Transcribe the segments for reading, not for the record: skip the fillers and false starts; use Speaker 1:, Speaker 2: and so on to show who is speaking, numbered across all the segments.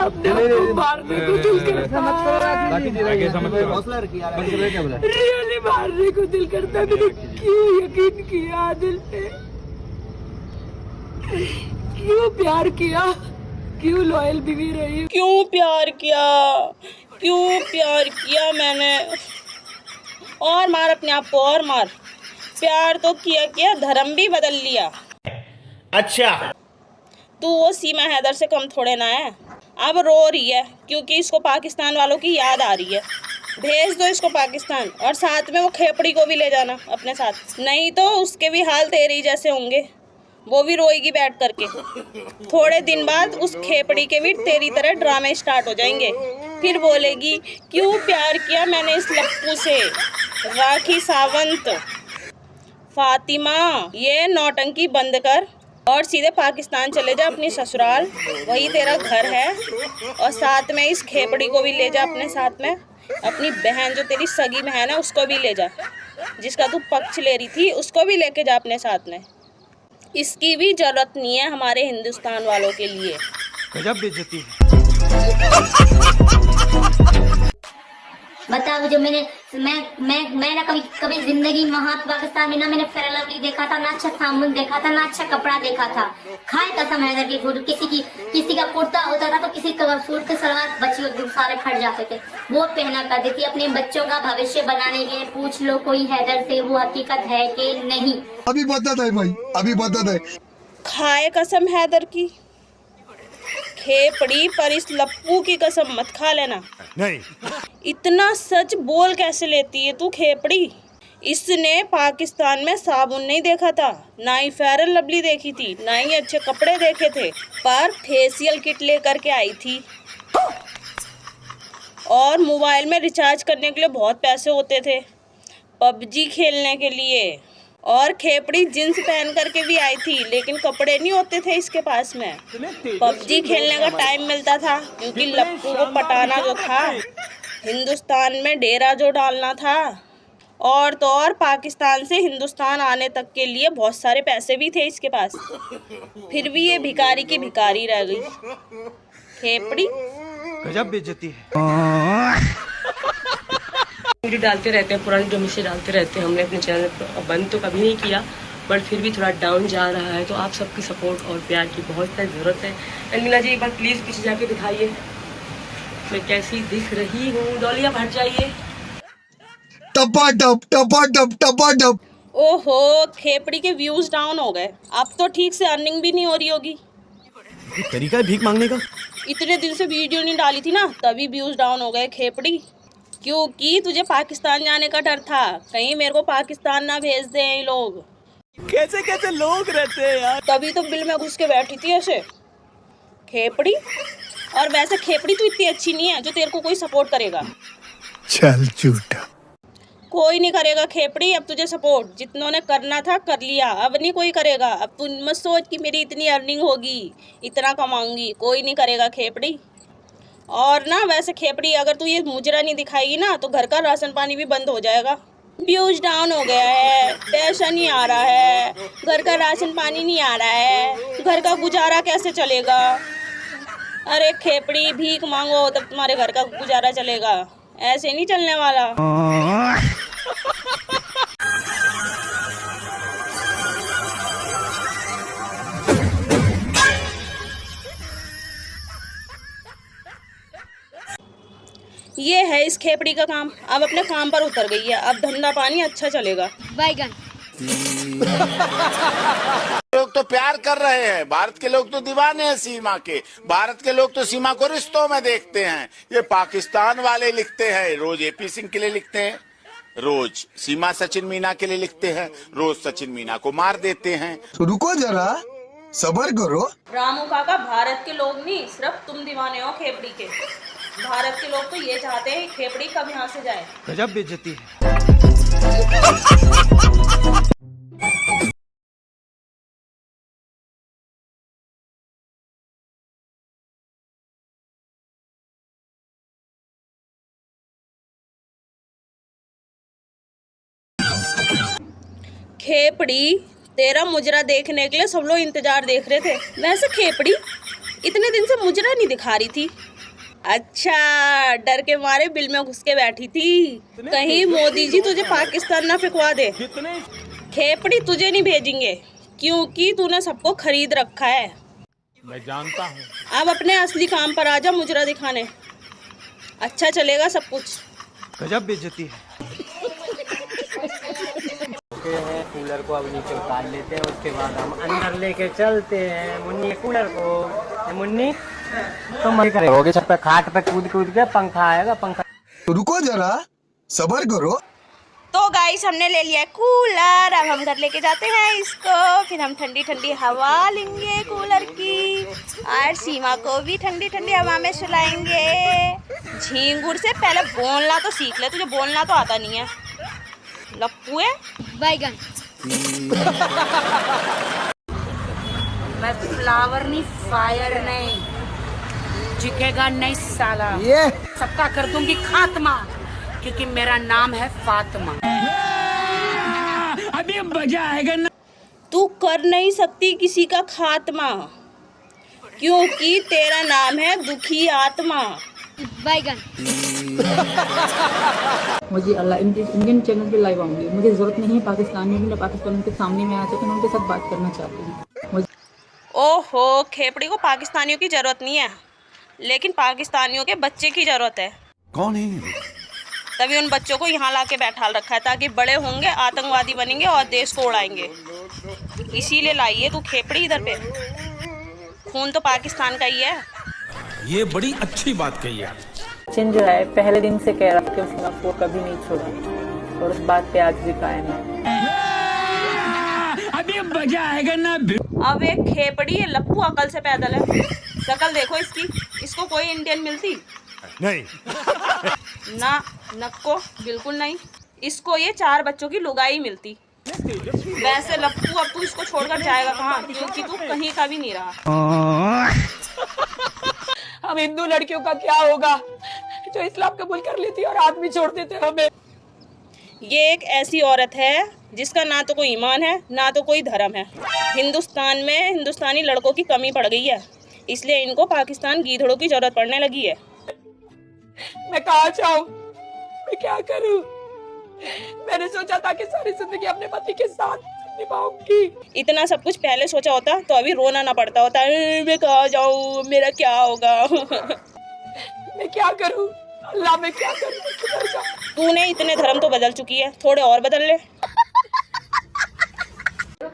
Speaker 1: अपने आप को मारने को दिल करता है, रियली मारने को दिल करता है। मैंने क्यों यकीन किया दिल पे, क्यों प्यार किया, क्यों लॉयल बीवी रही,
Speaker 2: क्यों प्यार किया मैंने। और मार अपने आप को, और मार। प्यार तो किया, धर्म भी बदल लिया।
Speaker 3: अच्छा,
Speaker 2: तू वो सीमा हैदर से कम थोड़े ना है। अब रो रही है क्योंकि इसको पाकिस्तान वालों की याद आ रही है। भेज दो इसको पाकिस्तान, और साथ में वो खेपड़ी को भी ले जाना अपने साथ, नहीं तो उसके भी हाल तेरे ही जैसे होंगे। वो भी रोएगी बैठ करके। थोड़े दिन बाद उस खेपड़ी के भी तेरी तरह ड्रामे स्टार्ट हो जाएंगे। फिर बोलेगी क्यों प्यार किया मैंने इस लप्पू से। राखी सावंत, फातिमा, ये नौटंकी बंद कर और सीधे पाकिस्तान चले जा अपनी ससुराल, वही तेरा घर है। और साथ में इस खेपड़ी को भी ले जा अपने साथ में। अपनी बहन जो तेरी सगी बहन है उसको भी ले जा, जिसका तू पक्ष ले रही थी उसको भी लेके जा अपने साथ में। इसकी भी जरूरत नहीं है हमारे हिंदुस्तान वालों के लिए।
Speaker 3: गजब बेइज्जती है।
Speaker 4: बताओ, जो मैं ना कभी जिंदगी महात्मा पाकिस्तान में ना मैंने फेयर एंड लवली देखा था, ना अच्छा साबुन देखा था, ना अच्छा कपड़ा देखा था। खाए कसम है की फोटो, किसी का कुर्ता होता था तो किसी का सूट के सलवार बच्चे सारे फट जाते थे, वो पहना करती थी अपने बच्चों का भविष्य बनाने के लिए। पूछ लो कोई हैदर से, वो हकीकत है कि नहीं।
Speaker 5: अभी बता है भाई, अभी बता है।
Speaker 2: खाए कसम हैदर की, खेपड़ी, पर इस लप्पू की कसम मत खा लेना।
Speaker 3: नहीं,
Speaker 2: इतना सच बोल कैसे लेती है तू खेपड़ी। इसने पाकिस्तान में साबुन नहीं देखा था, ना ही फेयर एंड लवली देखी थी, ना ही अच्छे कपड़े देखे थे, पर फेशियल किट लेकर के आई थी। और मोबाइल में रिचार्ज करने के लिए बहुत पैसे होते थे, पबजी खेलने के लिए। और खेपड़ी जींस पहन करके भी आई थी, लेकिन कपड़े नहीं होते थे इसके पास में। पबजी खेलने का टाइम मिलता था क्योंकि लप्पू को पटाना जो था, हिंदुस्तान में डेरा जो डालना था, और तो और पाकिस्तान से हिंदुस्तान आने तक के लिए बहुत सारे पैसे भी थे इसके पास। फिर भी ये भिखारी की भिखारी रह गई खेपड़ी।
Speaker 3: गजब बेइज्जती है।
Speaker 6: वीडियो डालते रहते हैं, पुरानी डोमी से डालते रहते हैं। हमने अपने चैनल पर बंद तो कभी नहीं किया, बट फिर भी थोड़ा डाउन जा रहा है, तो आप सबकी सपोर्ट और प्यार की बहुत ज़्यादा ज़रूरत है। अंजना जी एक बार प्लीज़ पीछे जाके दिखाइए मैं कैसी दिख रही हूँ। डॉलिया हट जाइए।
Speaker 5: टपा टप।
Speaker 2: ओहो, खेपड़ी के व्यूज डाउन हो गए। अब तो ठीक से अर्निंग भी नहीं हो रही होगी।
Speaker 3: तरीका है भीख मांगने का।
Speaker 2: इतने दिन से वीडियो नहीं डाली थी ना, तभी व्यूज डाउन हो गए खेपड़ी। क्योंकि तुझे पाकिस्तान जाने का डर था, कहीं मेरे को पाकिस्तान ना भेज दे ये लोग।
Speaker 3: कैसे कैसे लोग रहते हैं यार।
Speaker 2: तभी तो बिल में घुस के बैठी थी ऐसे खेपड़ी। और वैसे खेपड़ी तू इतनी अच्छी नहीं है जो तेरे को कोई सपोर्ट करेगा।
Speaker 5: चल झूठा।
Speaker 2: कोई नहीं करेगा खेपड़ी अब तुझे सपोर्ट। जितनों ने करना था कर लिया, अब नहीं कोई करेगा। अब तू मत सोच कि मेरी इतनी अर्निंग होगी, इतना कमाऊंगी, कोई नहीं करेगा खेपड़ी। और ना वैसे खेपड़ी, अगर तू ये मुजरा नहीं दिखाएगी ना तो घर का राशन पानी भी बंद हो जाएगा। व्यूज डाउन हो गया है, पैसा नहीं आ रहा है, घर का राशन पानी नहीं आ रहा है, घर का गुजारा कैसे चलेगा। अरे खेपड़ी, भीख मांगो तब तुम्हारे घर का गुजारा चलेगा, ऐसे नहीं चलने वाला। ये है इस खेपड़ी का काम। अब अपने काम पर उतर गई है, अब धंधा पानी अच्छा चलेगा।
Speaker 4: बैगन
Speaker 7: लोग तो प्यार कर रहे हैं, भारत के लोग तो दीवाने हैं सीमा के। भारत के लोग तो सीमा को रिश्तों में देखते हैं। ये पाकिस्तान वाले लिखते हैं, रोज एपी सिंह के लिए लिखते हैं, रोज सीमा सचिन मीना के लिए लिखते हैं, रोज सचिन मीना को मार देते हैं।
Speaker 5: रुको जरा, सबर करो।
Speaker 2: रामू काका, भारत के लोग नहीं, सिर्फ तुम दीवाने हो खेपड़ी के। भारत के लोग तो ये चाहते हैं खेपड़ी कब यहाँ से जाए।
Speaker 3: गजब बेइज्जती है।
Speaker 2: खेपड़ी, तेरा मुजरा देखने के लिए सब लोग इंतजार देख रहे थे। वैसे खेपड़ी, इतने दिन से मुजरा नहीं दिखा रही थी। अच्छा, डर के मारे बिल में घुस के बैठी थी, कहीं मोदी जी तुझे पाकिस्तान ना फिकवा दे। खेपड़ी तुझे नहीं भेजेंगे क्योंकि तूने सबको खरीद रखा है।
Speaker 8: मैं जानता हूँ।
Speaker 2: अब अपने असली काम पर आजा, मुजरा दिखाने। अच्छा चलेगा सब कुछ।
Speaker 3: गजब बेइज्जती है।
Speaker 9: कूलर को अब नीचे उतार लेते हैं, उसके बाद हम अंदर लेके चलते हैं मुन्नी कूलर को। मुन्नी तो मजे करोगे छत पे खाट पे कूद कूद के, पंखा आएगा पंखा।
Speaker 5: रुको जरा सबर करो।
Speaker 2: तो गाइस हमने ले लिया कूलर, अब हम घर लेके जाते हैं इसको, फिर हम ठंडी ठंडी हवा लेंगे कूलर की और सीमा को भी ठंडी ठंडी हवा में सुलाएंगे। झींगुर से पहले बोलना तो सीख ले, तुझे बोलना तो आता नहीं है। लप्पू है
Speaker 4: बैगन।
Speaker 1: मैं फ्लावर नहीं, फायर नहीं, झुकेगा नहीं साला।
Speaker 5: ये
Speaker 1: सबका कर दूंगी खात्मा, क्योंकि मेरा नाम है फातिमा।
Speaker 8: अभी मजा आएगा ना।
Speaker 2: तू कर नहीं सकती किसी का खात्मा, क्योंकि तेरा नाम है दुखी आत्मा।
Speaker 4: बैगन।
Speaker 10: मुझे अल्लाह इंडियन चैनल पे लाइव आऊंगी, मुझे ज़रूरत नहीं है पाकिस्तान में भी, मैं पाकिस्तान के सामने में आ जाकर मैं उनके साथ बात करना चाहती हूँ।
Speaker 2: ओहो, खेपड़ी को पाकिस्तानियों की ज़रूरत नहीं है, लेकिन पाकिस्तानियों के बच्चे की ज़रूरत है।
Speaker 3: कौन है?
Speaker 2: तभी उन बच्चों को यहाँ ला के बैठा रखा है, ताकि बड़े होंगे आतंकवादी बनेंगे और देश को उड़ाएंगे। इसीलिए लाइए तू खेपड़ी इधर पे। खून तो पाकिस्तान का ही है।
Speaker 8: ये बड़ी अच्छी बात कही है।
Speaker 10: सचिन जो है पहले दिन से कह रहा कि उसने आपको कभी नहीं छोड़ा और उस बात पे आज भी कायम है।
Speaker 8: अभी मजा आएगा ना।
Speaker 2: अब एक खेपड़ी है, लप्पू अकल से पैदल है। शक्ल देखो इसकी, इसको कोई इंडियन मिलती
Speaker 8: नहीं
Speaker 2: ना, नक्को बिल्कुल नहीं। इसको ये 4 बच्चों की लुगाई मिलती। वैसे लप्पू अब तू इसको छोड़कर जाएगा कहाँ, क्योंकि तू कहीं का भी नहीं रहा।
Speaker 1: हम हिंदू लड़कियों का क्या होगा जो इस्लाम कबूल कर लेती और आदमी छोड़ देते हमें।
Speaker 2: ये एक ऐसी औरत है जिसका ना तो कोई ईमान है ना तो कोई धर्म है। हिंदुस्तान में हिंदुस्तानी लड़कों की कमी पड़ गई है, इसलिए इनको पाकिस्तान गीधड़ों की जरूरत पड़ने लगी है।
Speaker 1: मैं कहाँ जाऊँ, मैं क्या करूँ? मैंने सोचा था कि सारी जिंदगी अपने पति के साथ निभाऊंगी।
Speaker 2: इतना सब कुछ पहले सोचा होता तो अभी रोना ना पड़ता होता। मैं कहाँ जाऊँ, मेरा क्या होगा।
Speaker 1: मैं क्या करूँ अल्लाह, मैं क्या करूँ, किधर जाऊँ?
Speaker 2: तूने इतने धर्म तो बदल चुकी है, थोड़े और बदल ले।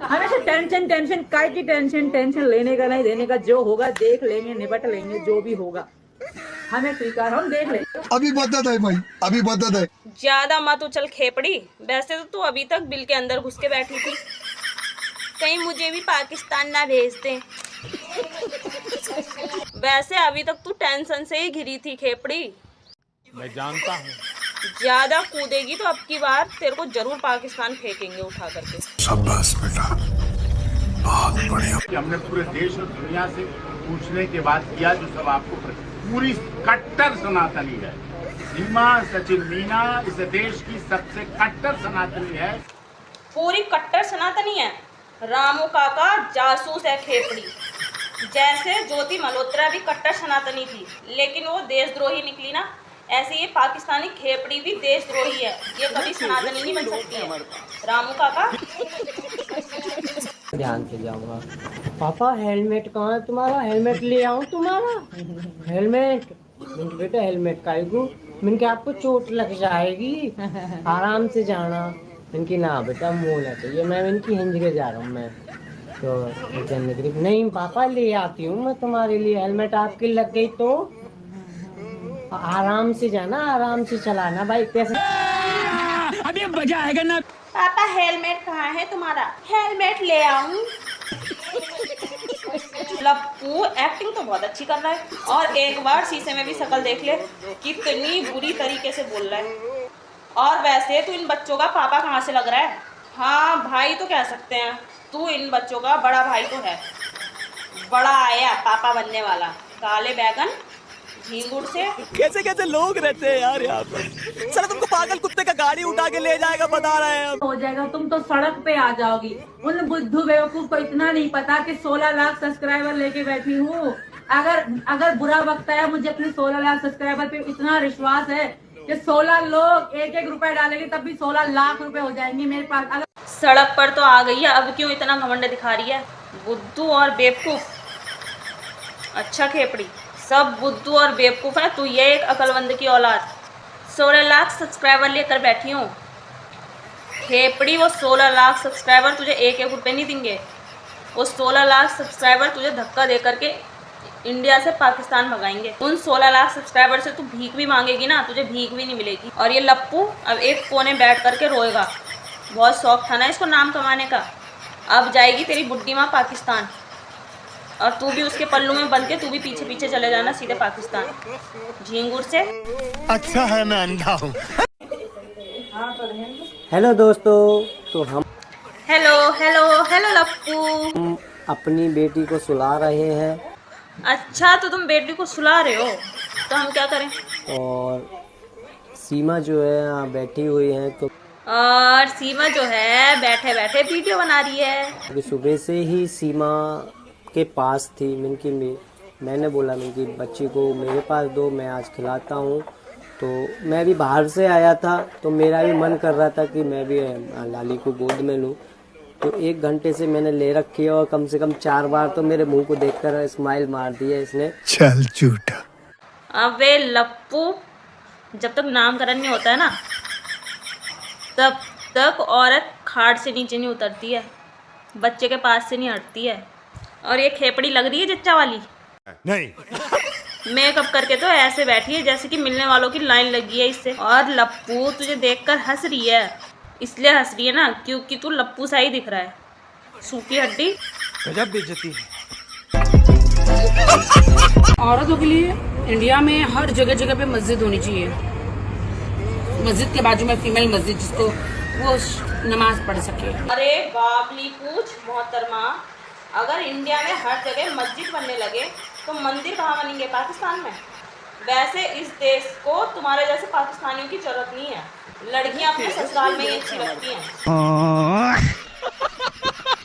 Speaker 10: हमेशा टेंशन टेंशन, काय की टेंशन, टेंशन लेने का नहीं देने का, जो होगा देख लेंगे, निपट लेंगे, जो भी होगा हमें स्वीकार, हम देख लेंगे।
Speaker 5: अभी बता है भाई, अभी बता है।
Speaker 2: ज्यादा मत उछल खेपड़ी। वैसे तो तू अभी तक बिल के अंदर घुस के बैठी थी, कहीं मुझे भी पाकिस्तान ना भेज दे। वैसे अभी तक तू टेंशन से ही घिरी थी खेपड़ी।
Speaker 8: मैं जानता हूँ।
Speaker 2: ज्यादा कूदेगी तो अब की बार तेरे को जरूर पाकिस्तान फेंकेंगे उठा करके।
Speaker 5: शाबाश बेटा, बहुत बढ़िया।
Speaker 7: हमने पूरे देश और दुनिया से पूछने के बाद किया जो सब आपको पूरी कट्टर सनातनी है। सीमा सचिन मीना इस देश की सबसे कट्टर सनातनी है।
Speaker 2: पूरी कट्टर सनातनी है। रामू काका जासूस है खेपड़ी। जैसे ज्योति मल्होत्रा भी कट्टर सनातनी थी, लेकिन वो देशद्रोही निकली ना, ऐसे ये पाकिस्तानी खेपड़ी भी देशद्रोही है। ये कभी सनातनी नहीं बन सकती है। रामू काका
Speaker 9: ध्यान से जाऊंगा। पापा हेलमेट कहाँ है तुम्हारा? हेलमेट ले आऊं तुम्हारा? हेलमेट बेटा, हेलमेट कायगू मैंने क्या आपको चोट लग जाएगी, आराम से जाना। इनकी ना बेटा मोला चाहिए, मैं इनकी हिंज के जा रहा हूँ। मैं तो नहीं पापा ले आती हूँ मैं तुम्हारे लिए। हेलमेट आपकी लग गई तो आराम से जाना, आराम से चलाना भाई। कैसे
Speaker 8: अभी मजा आएगा ना।
Speaker 2: पापा हेलमेट कहाँ है तुम्हारा? हेलमेट ले आऊं? लप्पू एक्टिंग तो बहुत अच्छी कर रहा है, और एक बार शीशे में भी शक्ल देख ले, कितनी बुरी तरीके से बोल रहा है। और वैसे तू इन बच्चों का पापा कहाँ से लग रहा है? हाँ भाई तो कह सकते हैं, तू इन बच्चों का बड़ा भाई तो है। बड़ा आया पापा बनने वाला, काले बैगन झींगुर से।
Speaker 3: कैसे कैसे लोग रहते हैं यार यहाँ पर। सर तुमको पागल कुत्ते का गाड़ी उठा के ले जाएगा, बता रहे हैं।
Speaker 10: हो जाएगा, तुम तो सड़क पे आ जाओगी। उन बुद्धू बेवकूफ को इतना नहीं पता कि 16 लाख सब्सक्राइबर लेके बैठी हूँ अगर बुरा वक्त है, मुझे अपने 16 लाख सब्सक्राइबर पे इतना विश्वास है कि 16 लोग 1-1 रुपए डालेंगे तब भी 16 लाख रुपए हो जाएंगे मेरे पास। अगर
Speaker 2: सड़क पर तो आ गई है, अब क्यों इतना घमंड दिखा रही है? बुद्धू और बेवकूफ। अच्छा खेपड़ी, सब बुद्धू और बेवकूफ है, तू ये एक अकलमंद की औलाद। 16 लाख सब्सक्राइबर लेकर बैठी हूँ खेपड़ी। वो 16 लाख सब्सक्राइबर तुझे 1-1 रुपये नहीं देंगे। वो 16 लाख सब्सक्राइबर तुझे धक्का दे करके इंडिया से पाकिस्तान भगाएंगे। उन 16 लाख सब्सक्राइबर से तू भीख भी मांगेगी ना, तुझे भीख भी नहीं मिलेगी। और ये लप्पू अब एक कोने बैठ करके रोएगा। बहुत शौक था ना इसको नाम कमाने का। अब जाएगी तेरी बुड्ढी माँ पाकिस्तान, और तू भी उसके पल्लू में बंध के तू भी पीछे पीछे चले जाना सीधे पाकिस्तान, झींगुर से।
Speaker 8: अच्छा है मैं अंधा हूँ।
Speaker 9: हेलो दोस्तों, तो हम
Speaker 2: हेलो लप्पू।
Speaker 9: अपनी बेटी को सुला रहे हैं
Speaker 2: अच्छा, तो तुम बेटी को सुला रहे हो, तो हम क्या करें?
Speaker 9: और सीमा जो है यहाँ बैठी हुई है, तो
Speaker 2: और सीमा जो है बैठे बैठे वीडियो बना रही है।
Speaker 9: अभी सुबह से ही सीमा के पास थी। मैंने बोला कि बच्ची को मेरे पास दो, मैं आज खिलाता हूँ। तो मैं भी बाहर से आया था, तो मेरा भी मन कर रहा था कि मैं भी लाली को गोद में लूँ। तो 1 घंटे से मैंने ले रखी है, और कम से कम 4 बार तो मेरे मुंह को देखकर स्माइल मार दी है इसने।
Speaker 5: चल झूठा।
Speaker 2: अबे लप्पू, जब तक नामकरण नहीं होता है ना, तब तक औरत खाट से नीचे नहीं उतरती है, बच्चे के पास से नहीं हटती है। और ये खेपड़ी लग रही है जच्चा वाली।
Speaker 8: नहीं,
Speaker 2: मेकअप करके तो ऐसे बैठी है जैसे कि मिलने वालों की लाइन लगी है इससे। और लप्पू तुझे देखकर हंस रही है, इसलिए हंस रही है ना क्योंकि तू लप्पू सा ही दिख रहा है, सूखी हड्डी।
Speaker 8: गजब बेइज्जती है।
Speaker 10: औरतों के लिए इंडिया में हर जगह जगह पे मस्जिद होनी चाहिए। मस्जिद के बाजू में फीमेल मस्जिद, जिसको वो नमाज पढ़ सके।
Speaker 2: अरे बाबली पूछ मोहतरमा, अगर इंडिया में हर जगह मस्जिद बनने लगे तो मंदिर कहाँ बनेंगे? पाकिस्तान में। वैसे इस देश को तुम्हारे जैसे पाकिस्तानियों की जरूरत नहीं है, लड़कियां अपने ससुराल में ही अच्छी लगती हैं।